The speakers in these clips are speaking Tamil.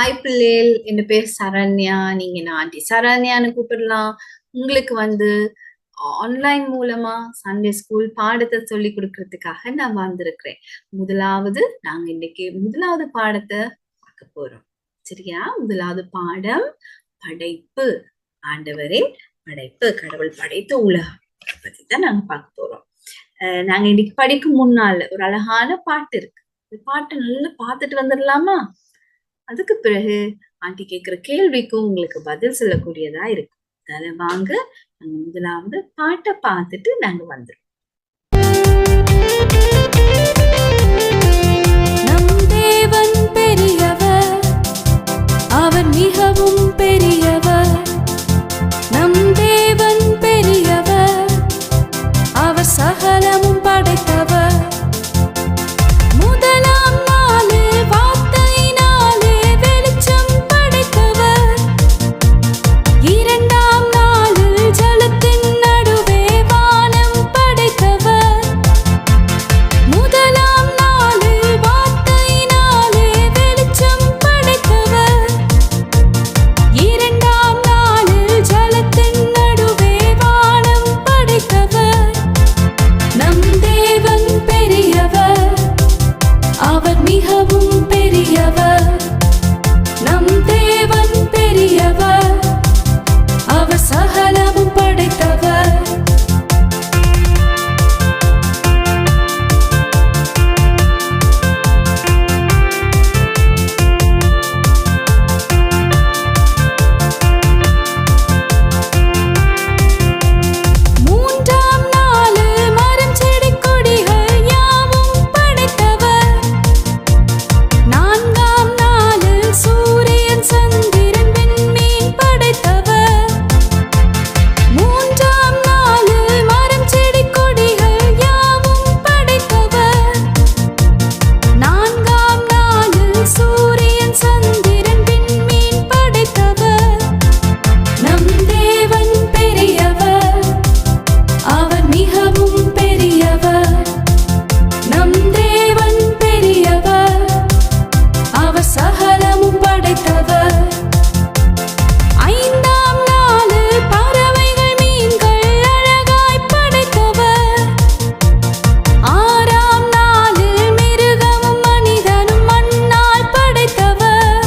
ஹாய் பிள்ளைகள், என் பேர் சரண்யா. நீங்க என்ன ஆண்டி சரண்யான்னு கூப்பிடலாம். உங்களுக்கு ஆன்லைன் மூலமா சண்டே ஸ்கூல் பாடத்தை சொல்லி கொடுக்கறதுக்காக நான் வந்திருக்கிறேன். நாங்க இன்னைக்கு முதலாவது பாடத்தை பார்க்க போறோம். சரியா? முதலாவது பாடம் படைப்பு. ஆண்டவரின் படைப்பு. கடவுள் படைத்த உலகம் பத்தி தான் நாங்க பார்க்க போறோம். நாங்க இன்னைக்கு படிக்கும் முன்னால ஒரு அழகான பாட்டு இருக்கு. இந்த பாட்டை நல்லா பார்த்துட்டு வந்துடலாமா? அதுக்கு பிறகு ஆண்டி கேட்கிற கேள்விக்கும் உங்களுக்கு பதில் சொல்லக்கூடியதா இருக்கும். அதனால வாங்க, நாங்க முதலாவது பாட்டை பார்த்துட்டு நாங்க வந்துடும். நம் தேவன் பெரியவர், அவர் மிகவும் பெரியவர். நம் தேவன் பெரியவர், அவர் சகலமும் படைத்தவர். முதலாம் நாளில் வார்த்தையினாலே வெளிச்சம் படைத்தவர். இரண்டாம் நாளில் ஜலத்தின் நடுவே வானம் படைத்தவர். முதலாம் நாளில் வார்த்தையினாலே வெளிச்சம் படைத்தவர். இரண்டாம் நாளில் ஜலத்தின் நடுவே வானம் படைத்தவர். நம் தேவன் பெரியவர், அவர் மிகவும் பெரியவர். நம் தேவன் பெரியவர், அவர் சகலமும் படைத்தவர். மூன்றாம் நாளில் மரம் செடி கொடிகள் யாவும் படைத்தவர். நான்காம் நாளில் சூரியன் சந்திரன் விண்மீன் படைத்தவர். மூன்றாம் நாளில் மரம் செடி கொடிகள் யாவும் படைத்தவர். நான்காம் நாளில் சூரியன் சந்திரன் விண்மீன் படைத்தவர். நம் தேவன் பெரியவர், அவர் மிகவும் பெரியவர். நம் தேவன் பெரியவர், அவர் சகலமும் படைத்தவர். ஐந்தாம் நாளில் பறவைகள் மீன்கள் அழகாய் படைத்தவர். ஆறாம் நாளில் மிருகமும் மனிதனும் மண்ணால் படைத்தவர்.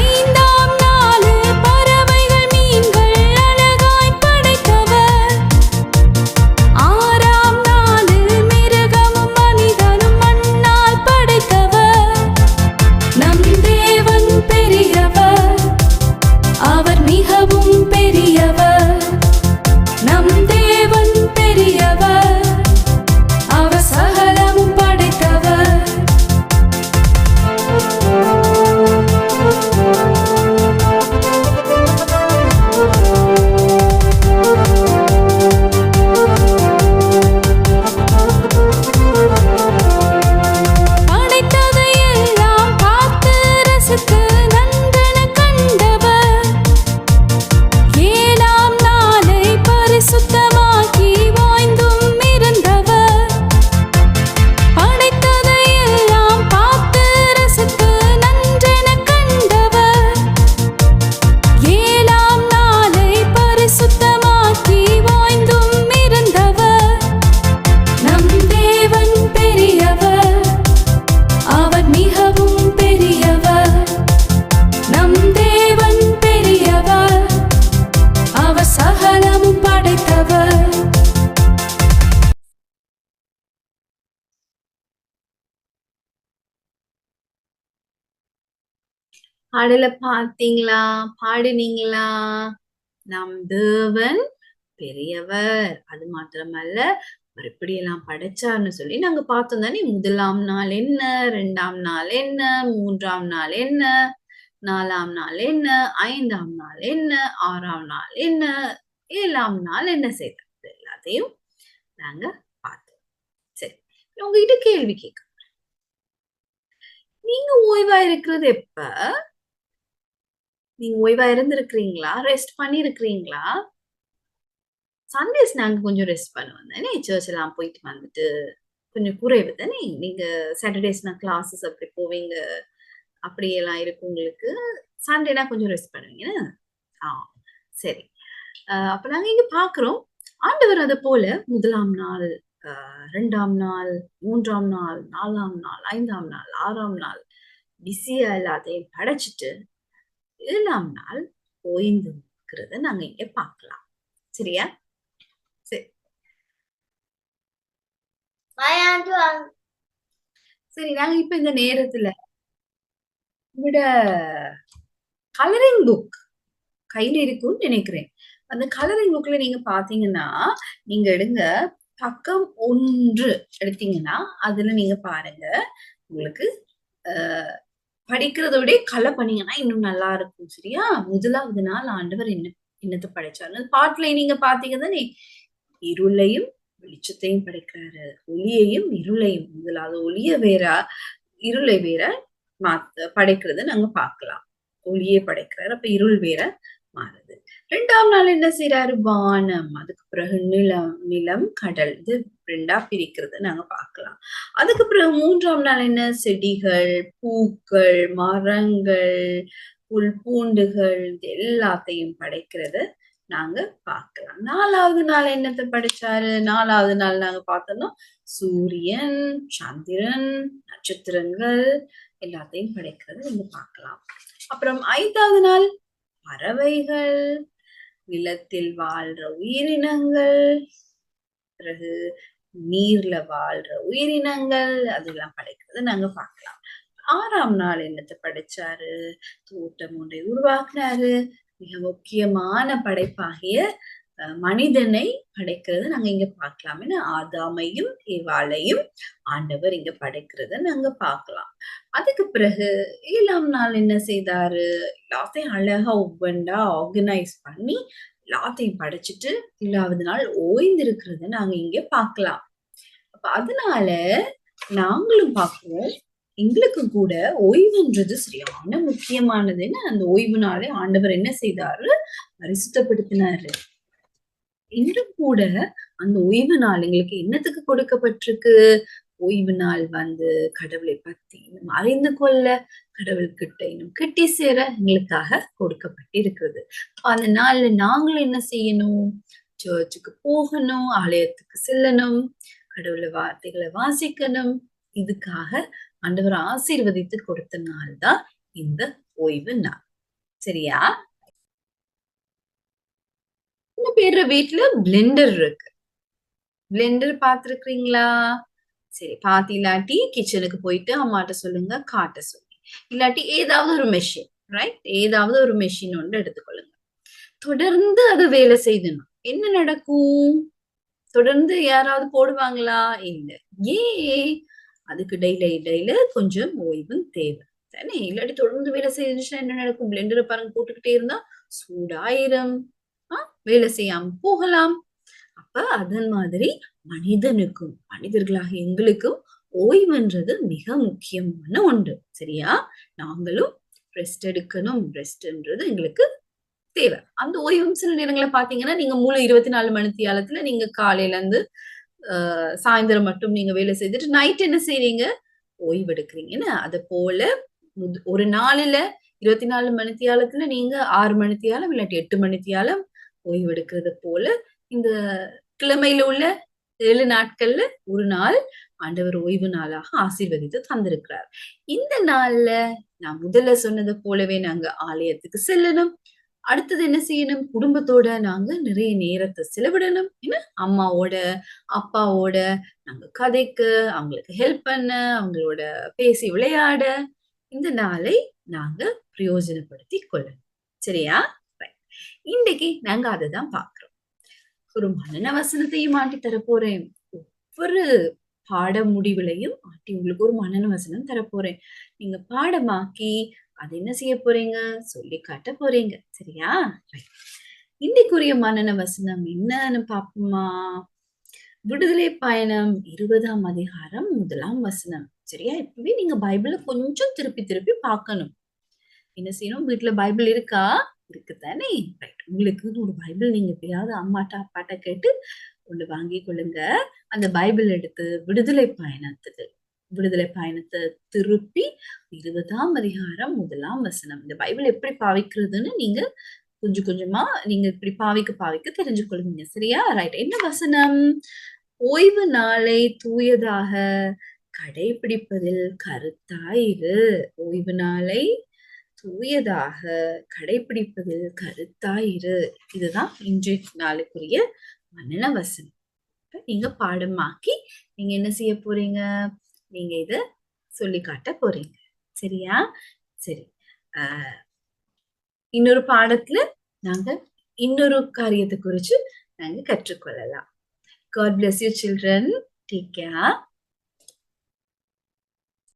ஐந்தாம் நாளில் பறவைகள் மீன்கள் அழகாய் படைத்தவர். ஆறாம் நாளில் மிருகமும் மனிதனும் மண்ணால் படைத்தவர். நம் தேவன் பெரியவர், அவர் மிகவும் பெரியவர். நம் தேவன் பெரியவர், அவர் சகலமும் படைத்தவர். படைத்ததை எல்லாம் பார்த்து ரசித்து நன்றென கண்டவர். ஏழாம் நாளை பரிசுத்தமாக்கி ஓய்ந்தும் இருந்தவர். படைத்ததை எல்லாம் பார்த்து ரசித்து நன்றென கண்டவர். ஏழாம் நாளை பரிசுத்தமாக்கி ஓய்ந்தும் இருந்தவர். நம் தேவன் பெரியவர், அவர் மிகவும் பெரியவர். நம் தேவன் பெரியவர், அவர் சகலமும் படைத்தவர். பாடல பார்த்தீங்களா? பாடுனீங்களா? நம் தேவன் பெரியவர். அது மாத்திரமல்ல, அவர் எப்படியெல்லாம் படைச்சார்னு சொல்லி நாங்க பார்த்தோம் தானே. முதலாம் நாள் என்ன, இரண்டாம் நாள் என்ன, மூன்றாம் நாள் என்ன, நாலாம் நாள் என்ன, ஐந்தாம் நாள் என்ன, ஆறாம் நாள் என்ன, ஏழாம் நாள் என்ன செய்தார், எல்லாத்தையும் நாங்க பார்த்தோம். சரி, உங்ககிட்ட கேள்வி கேட்க, நீங்க ஓய்வா இருக்கிறது எப்ப? நீங்க ஓய்வா இருந்திருக்கிறீங்களா? ரெஸ்ட் பண்ணி இருக்கிறீங்களா? சண்டேஸ் நாங்க கொஞ்சம் ரெஸ்ட் பண்ணுவோம் தானே. சர்ச் எல்லாம் போயிட்டு வந்துட்டு கொஞ்சம் குறைவு தானே. நீங்க சாட்டர்டேஸ்னா கிளாஸஸ் அப்படி போவீங்க, அப்படியெல்லாம் இருக்கும் உங்களுக்கு. சண்டேனா கொஞ்சம் ரெஸ்ட் பண்ணுவீங்க. சரி. அப்ப நாங்க இங்க பார்க்கிறோம். ஆண்டவர் அத போல 1ஆம் நாள், 2ஆம் நாள், 3ஆம் நாள், 4ஆம் நாள், 5ஆம் நாள், 6ஆம் நாள் பிஸியா எல்லாத்தையும் படைச்சுட்டு 7ஆம் நாள் ஓய்ந்து இருக்கிறத நாங்க இங்க பார்க்கலாம். சரியா? சரி. சரி, நாங்க இப்ப இந்த நேரத்துல உங்களோட கலரிங் புக் கையில இருக்கும்னு நினைக்கிறேன். அந்த கலரிங் புக்ல நீங்க பாத்தீங்கன்னா, நீங்க எடுங்க பக்கம் 1 எடுத்தீங்கன்னா, அதுல நீங்க பாருங்க. உங்களுக்கு படிக்கிறத விட கலர் பண்ணீங்கன்னா இன்னும் நல்லா இருக்கும். சரியா? 1வது நாள் ஆண்டவர் என்னத்த படைச்சாரு? பாட்டுல நீங்க பாத்தீங்க தானே? இருளையும் வெளிச்சத்தையும் படைக்கிறாரு. ஒளியையும் இருளையும். 1வது ஒளிய வேற, இருளை வேற படைக்கிறத நாங்க பார்க்கலாம். ஒளியை படைக்கிறாரு. அப்ப இருள் வேற மாறுது. 2ஆம் நாள் என்ன செய்யறாரு? வானம். அதுக்கு பிறகு நிலம், கடல். இது 2ஆ பிரிக்கிறத நாங்க பார்க்கலாம். அதுக்கு பிறகு 3ஆம் நாள் என்ன? செடிகள், பூக்கள், மரங்கள், புல் பூண்டுகள் இது எல்லாத்தையும் படைக்கிறத நாங்க பார்க்கலாம். 4வது நாள் என்னத்தை படைச்சாரு? 4வது நாள் நாங்க பார்த்தோம்னா சூரியன், சந்திரன், நட்சத்திரங்கள் எல்லாத்தையும் படைக்கிறத நீங்க பார்க்கலாம். அப்புறம் 5வது நாள் பறவைகள், நிலத்தில் வாழ்ற உயிரினங்கள், பிறகு நீர்ல வாழ்ற உயிரினங்கள் அதெல்லாம் படைக்கிறத நாங்க பார்க்கலாம். 6ஆம் நாள் என்னத்தை படைச்சாரு? தோட்டம் ஒன்றை உருவாக்குனாரு. மிக முக்கியமான படைப்பாகிய மனிதனை படைக்கிறத நாங்க இங்க பார்க்கலாம். ஏன்னா ஆதாமையும் ஏவாளையும் ஆண்டவர் இங்க படைக்கிறத நாங்க பார்க்கலாம். அதுக்கு பிறகு 7ஆம் நாள் என்ன செய்தாரு? எல்லாத்தையும் அழகா ஒவ்வொன்றா ஆர்கனைஸ் பண்ணி எல்லாத்தையும் படைச்சிட்டு 7வது நாள் ஓய்ந்திருக்கிறத நாங்க இங்க பார்க்கலாம். அப்ப அதனால நாங்களும் பார்க்கிறோம், எங்களுக்கு கூட ஓய்வுன்றது சரியான முக்கியமானதுன்னு அந்த ஓய்வு நாளை ஆண்டவர் என்ன செய்தாரு? பரிசுத்தப்படுத்தினாரு. இன்றும் கூட அந்த ஓய்வு நாள் எங்களுக்கு என்னத்துக்கு கொடுக்கப்பட்டிருக்கு? ஓய்வு நாள் கடவுளை பத்தி இன்னும் அறிந்து கொள்ள, கடவுள்கிட்ட இன்னும் கிட்டி சேர எங்களுக்காக கொடுக்கப்பட்டிருக்கிறது. அந்த நாள்ல நாங்களும் என்ன செய்யணும்? சர்ச்சுக்கு போகணும், ஆலயத்துக்கு செல்லணும், கடவுள வார்த்தைகளை வாசிக்கணும். இதுக்காக ஆண்டவர் ஆசீர்வதித்து கொடுத்த நாள் தான் இந்த ஓய்வு நாள். சரியா? பேரு வீட்டுல பிளெண்டர் இருக்கு. பிளெண்டர் பாத்துருக்கீங்களா? சரி, பாத்து இல்லாட்டி கிச்சனுக்கு போயிட்டு அம்மாட்ட சொல்லுங்க, காட்ட சொல்லி. இல்லாட்டி ஏதாவது ஒரு மெஷின், ரைட்? ஏதாவது ஒரு மெஷின் ஒன்று எடுத்துக்கொள்ளுங்க. தொடர்ந்து அது வேலை செய்யணும். என்ன நடக்கும்? தொடர்ந்து யாராவது போடுவாங்களா? இல்ல. ஏன்? அதுக்கு டெய்ல கொஞ்சம் ஓய்வு தேவை தானே? இல்லாட்டி தொடர்ந்து வேலை செய்யுச்சுன்னா என்ன நடக்கும்? பிளெண்டரை பாருங்க, போட்டுக்கிட்டே இருந்தா சூடாயிரம், வேலை செய்யாம போகலாம். அப்ப அதன் மாதிரி மனிதர்களாக எங்களுக்கும் ஓய்வுன்றது மிக முக்கியமான ஒன்று. சரியா? நாங்களும் ரெஸ்ட் எடுக்கணும். ரெஸ்ட்ன்றது எங்களுக்கு தேவை. அந்த ஓய்வும் சில நேரங்களை பாத்தீங்கன்னா, நீங்க முழு 24 மணி நேரத்துல நீங்க காலையில இருந்து சாயந்தரம் மட்டும் நீங்க வேலை செய்துட்டு நைட் என்ன செய்றீங்க? ஓய்வு எடுக்கிறீங்கன்னா, அது போல ஒரு நாளில 24 மணி நேரத்துல நீங்க 6 மணி நேரம் இல்லாட்டி 8 மணி நேரம் ஓய்வு எடுக்கிறது போல இந்த கிழமையில உள்ள 7 நாட்கள்ல ஒரு நாள் ஆண்டவர் ஓய்வு நாளாக ஆசீர்வதித்து தந்திருக்கிறார். இந்த நாள்ல நான் முதல்ல சொன்னது போலவே நாங்க ஆலயத்துக்கு செல்லணும். அடுத்தது என்ன செய்யணும்? குடும்பத்தோட நாங்க நிறைய நேரத்தை செலவிடணும். ஏன்னா அம்மாவோட, அப்பாவோட நாங்க கதைக்க, அவங்களுக்கு ஹெல்ப் பண்ண, அவங்களோட பேசி விளையாட இந்த நாளை நாங்க பிரயோஜனப்படுத்தி கொள்ளணும். சரியா? இன்னைக்கு நாங்க அதைதான் பாக்குறோம். ஒரு மனன வசனத்தையும் ஆட்டி தரப்போறேன். ஒவ்வொரு பாட முடிவுலையும் ஆட்டி உங்களுக்கு ஒரு மனன வசனம் தரப்போறேன். நீங்க பாடமாக்கி அது என்ன செய்ய போறீங்க? சொல்லி காட்ட போறீங்க. சரியா? இன்னைக்குரிய மனன வசனம் என்னன்னு பாப்போமா? விடுதலை பயணம் 20ஆம் அதிகாரம் 1ஆம் வசனம். சரியா? இப்பவே நீங்க பைபிள கொஞ்சம் திருப்பி பார்க்கணும். என்ன செய்யணும்? வீட்டுல பைபிள் இருக்கா? இருக்குதானே? ரைட். உங்களுக்கு ஒரு பைபிள் நீங்க எப்பயாவது அம்மாட்ட அப்பாட்ட கேட்டு ஒண்ணு வாங்கி கொள்ளுங்க. அந்த பைபிள் எடுத்து விடுதலை பயணத்துக்கு விடுதலை பயணத்தை திருப்பி 20ஆம் அதிகாரம் 1ஆம் வசனம். இந்த பைபிள் எப்படி பாவிக்கிறதுன்னு நீங்க கொஞ்சம் கொஞ்சமா நீங்க இப்படி பாவிக்க தெரிஞ்சு கொள்வீங்க. சரியா? ரைட். என்ன வசனம்? ஓய்வு நாளை தூயதாக கடைபிடிப்பதில் கருத்தாயிரு. ஓய்வு நாளை தூயதாக கடைபிடிப்பதில் கருத்தாயிரு. இதுதான் இன்றைய நாளுக்குரிய மனன வசனம். நீங்க பாடமாக்கி நீங்க என்ன செய்ய போறீங்க? நீங்க இத சொல்லி காட்ட போறீங்க. சரியா? சரி. இன்னொரு பாடத்துல நாங்க இன்னொரு காரியத்தை குறிச்சு நாங்க கற்றுக்கொள்ளலாம். God bless you children. Take care.